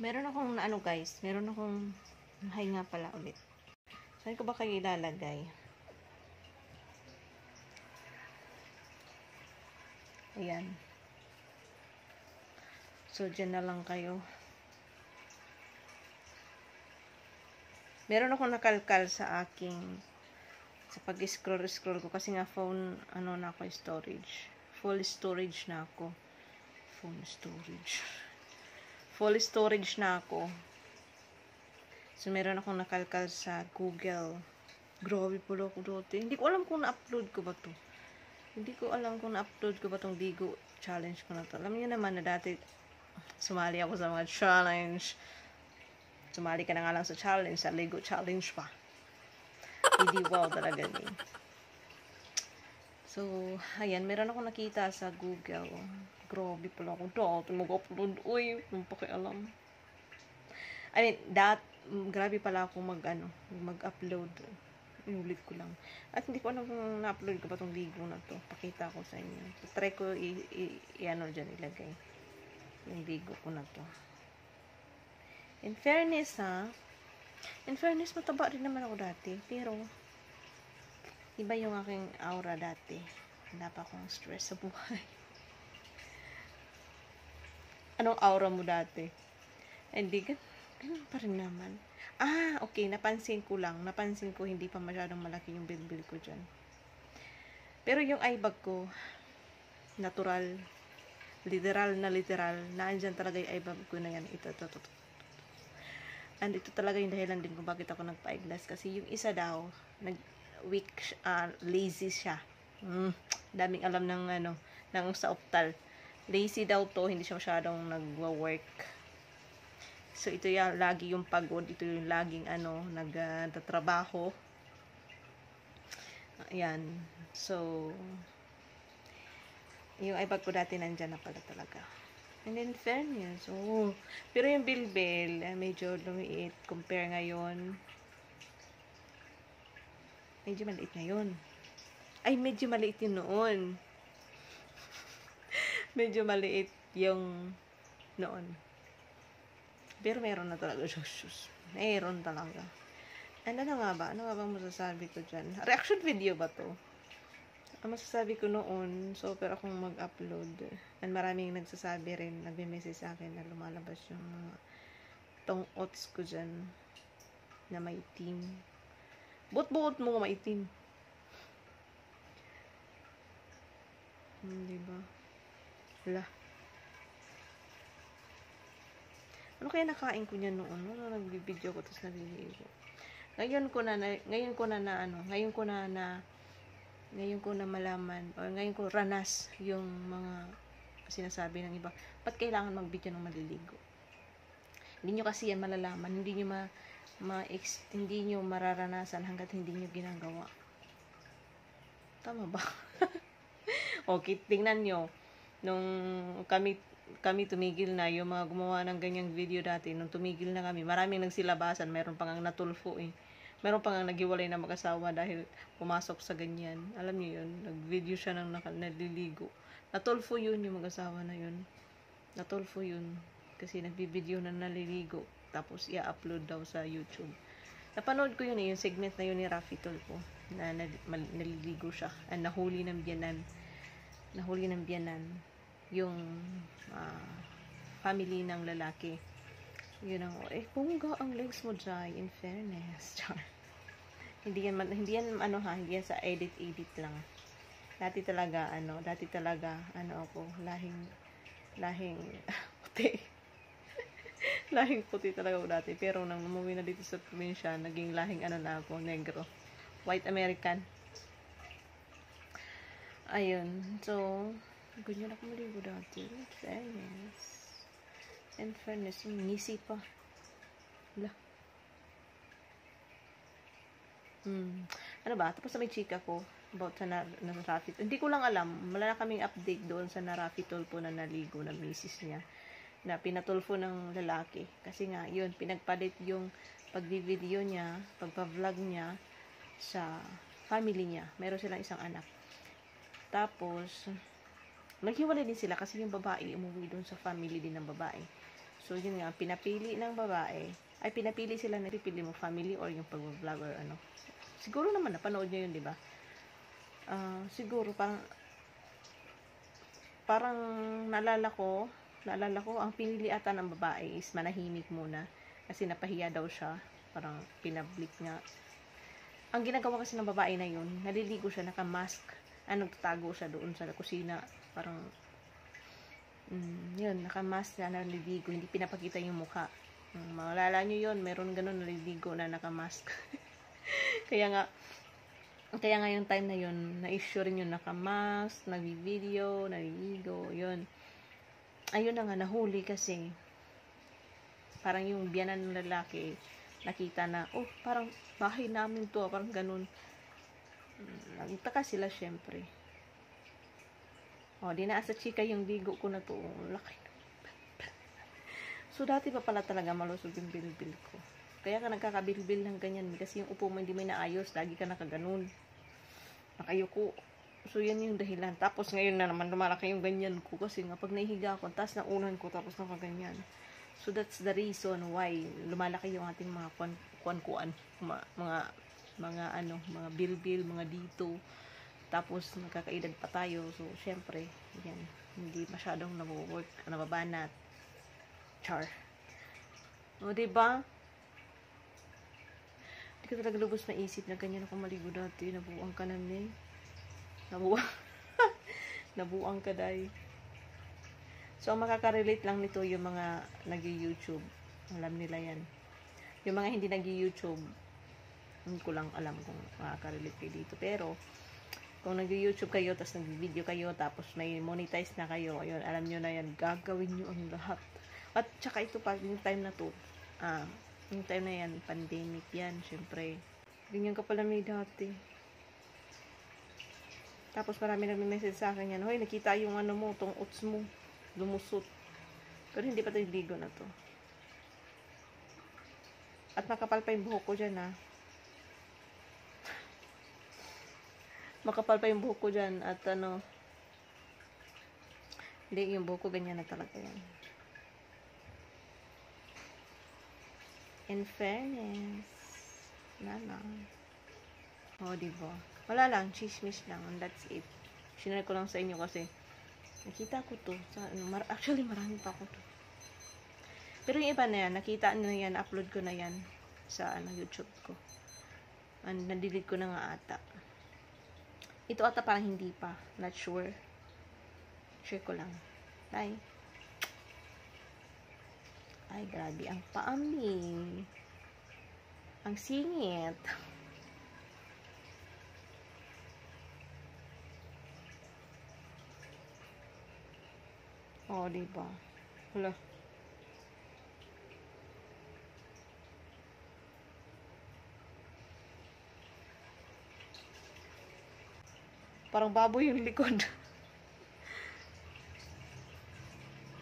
Meron akong ano guys, meron akong hay nga pala ulit. Saan ko ba kayo ilalagay? Ayan. So, dyan na lang kayo. Meron akong nakalkal sa aking sa pag-scroll ko kasi nga phone, ano na ako, storage. Full storage na ako. Full storage na ako. So, meron akong nakalkal sa Google. Grabe pala ako dati. Hindi ko alam kung na-upload ko ba to. Hindi ko alam kung na-upload ko ba tong Ligo challenge ko na to. Alam niyo naman na dati sumali ako sa mga challenge. Sumali ka na nga lang sa challenge, sa Ligo challenge pa. Hindi wow talaga din. So, ayan, meron akong nakita sa Google. Grabe pala ako dati mag-upload. Uy, hindi pa alam. I mean, grabe pala ako mag-upload. Inulit ko lang. At hindi ko alam kung na-upload ko ba itong Ligo na to. Pakita ko sa inyo. So, try ko i-ano dyan ilagay. Yung Ligo ko na to. In fairness, mataba rin naman ako dati. Pero, iba yung aking aura dati. Wala pa akong stress sa buhay. Anong aura mo dati? Hindi, ganun pa rin naman. Okay. Napansin ko hindi pa masyadong malaki yung bilbil ko dyan. Pero yung eye bag ko, natural, literal, naandyan talaga yung eye bag ko na yan. Ito. And ito talaga yung dahilan din kung bakit ako nagpa-eyeglass. Kasi yung isa daw, lazy siya. Daming alam ng sa optal. Lazy daw to, hindi siya masyadong nagwa-work. So, ito yung lagi yung pagod. Ito yung laging nagtatrabaho. Ayan. So, yung iPad ko dati nandyan na pala talaga. And then, fairness. Pero yung bilbil, medyo lumiit. Compare ngayon. Medyo maliit ngayon. Ay, medyo maliit yun noon. Medyo maliit yung noon. Pero meron na talaga. Meron talaga. And ano nga ba? Ano nga bang masasabi ko dyan? Reaction video ba to? Ang masasabi ko noon, super akong mag-upload. And maraming nagsasabi rin, nagme-message sa akin na lumalabas yung mga tong-ots ko dyan na may team. Buot-buot mo maitim. Diba? Wala. Ano kaya nakain ko niya noon? Nagbibideo ko tapos naliligo. Ngayon ko na malaman o ngayon ko ranas yung mga sinasabi ng iba. Ba't kailangan mag-video ng maliligo? Hindi nyo kasi yan malalaman. Hindi nyo mararanasan hanggat hindi nyo ginagawa. Tama ba? Okay, tingnan nyo. Nung kami tumigil na, yung mga gumawa ng ganyang video dati, nung tumigil na kami, maraming nagsilabasan, meron pang natulfo meron pang naghiwalay na mag-asawa dahil pumasok sa ganyan. Alam niyo yun, nag-video siya ng naliligo. Natulfo yun yung mag-asawa na yun. Natulfo yun kasi nagbi-video na naliligo tapos i-upload daw sa YouTube. Napanood ko yun yung segment na yun ni Rafi Tulfo na naliligo siya and nahuli ng biyanan yung family ng lalaki. Yun ang, bongga ang legs mo, Jai, in fairness. Hindi yan sa edit lang. Dati talaga, ako, lahing puti. Lahing puti talaga ako dati. Pero nang umuwi na dito sa probinsya, naging lahing na ako, negro. White American. Ayun. So, ganyan ako maligo dati. In fairness, ngisi pa. Wala. Ano ba? Tapos na may chika ko about sa Rafi. Hindi ko lang alam. Wala na kaming update doon sa Rafi Tulfo na naligo na misis niya. Na pinatulfo ng lalaki. Kasi nga, yun, pinagpalit yung pagbi-video niya, pagpa-vlog niya sa family niya. Meron silang isang anak. Tapos, naghiwalay din sila kasi yung babae umuwi doon sa family din ng babae. So, yun nga, pinapili ng babae. Ay, pinapili sila na pipili mo family or yung pag-vlog or ano. Siguro naman, napanood nyo yun, di ba? Siguro, parang naalala ko, ang pinili ata ng babae is manahimik muna. Kasi napahiya daw siya. Parang pinablik nga. Ang ginagawa kasi ng babae na yun, naliligo siya, naka-mask. Nagtatago siya doon sa kusina. Parang, yun, naka-mask na naliligo. Hindi pinapakita yung mukha. Malala nyo yun, meron ganun naliligo na naka-mask. Kaya nga yung time na yun, na-issue rin yung naka-mask, nag-video, naliligo, yun. Ayun na nga, nahuli kasi parang yung biyanan ng lalaki, nakita na, oh, parang bahay namin to, parang ganun. Nagtaka sila, syempre. Di na sa chika yung ligo ko na to. Laki. So, dati pa pala talaga malusog yung bilbil ko. Kaya ka nagkakabilbil ng ganyan. Kasi yung upo mo hindi may naayos. Lagi ka nakaganon. Nakayuko. So, yan yung dahilan. Tapos, ngayon na naman lumalaki yung ganyan ko. Kasi nga, pag nahihiga ako, taas na unan ko, tapos nakaganyan. So, that's the reason why lumalaki yung ating mga kuan-kuan. Mga bilbil, mga dito. Tapos, nagkakaedad pa tayo. So, syempre, yan. Hindi masyadong nabo-work, nababanat. Char. O, diba? Hindi ka talaga lubos na isip na ganyan ako maligo dati. Nabuang ka na ni. Nabuang ka dahi. So, ang makaka-relate lang nito yung mga nag-YouTube. Alam nila yan. Yung mga hindi nag-YouTube, hindi ko lang alam kung makaka-relate kayo dito. Pero, kung nag-YouTube kayo, tapos nag-video kayo, tapos may monetize na kayo, ayun, alam nyo na yan, gagawin nyo ang lahat. At saka ito pa, yung time na to, yung time na yan, pandemic yan, syempre. Ganyan ka pala may dati. Tapos marami nagme-message sa akin yan, hoy, nakita yung ano mo, tong uts mo, lumusot. Pero hindi pa ito yung ligo na to. At makapal pa yung buhok ko dyan, Makapal pa yung buhok ko dyan. At hindi, yung buhok ko ganyan na talaga yan. In fairness. Wala lang. Diba? Wala lang, chismis lang. And that's it. Sinare ko lang sa inyo kasi nakita ko to. Actually, marami pa ako to. Pero yung iba na yan, nakita nyo na yan, upload ko na yan sa YouTube ko. And na-delete ko na nga ata. Ito ata parang hindi pa. Not sure. Share ko lang. Bye. Ay, grabe. Ang paami. Ang singit. Diba? Hala. Parang baboy yung likod.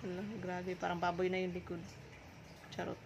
Hala, grabe. Parang baboy na yung likod. Charot.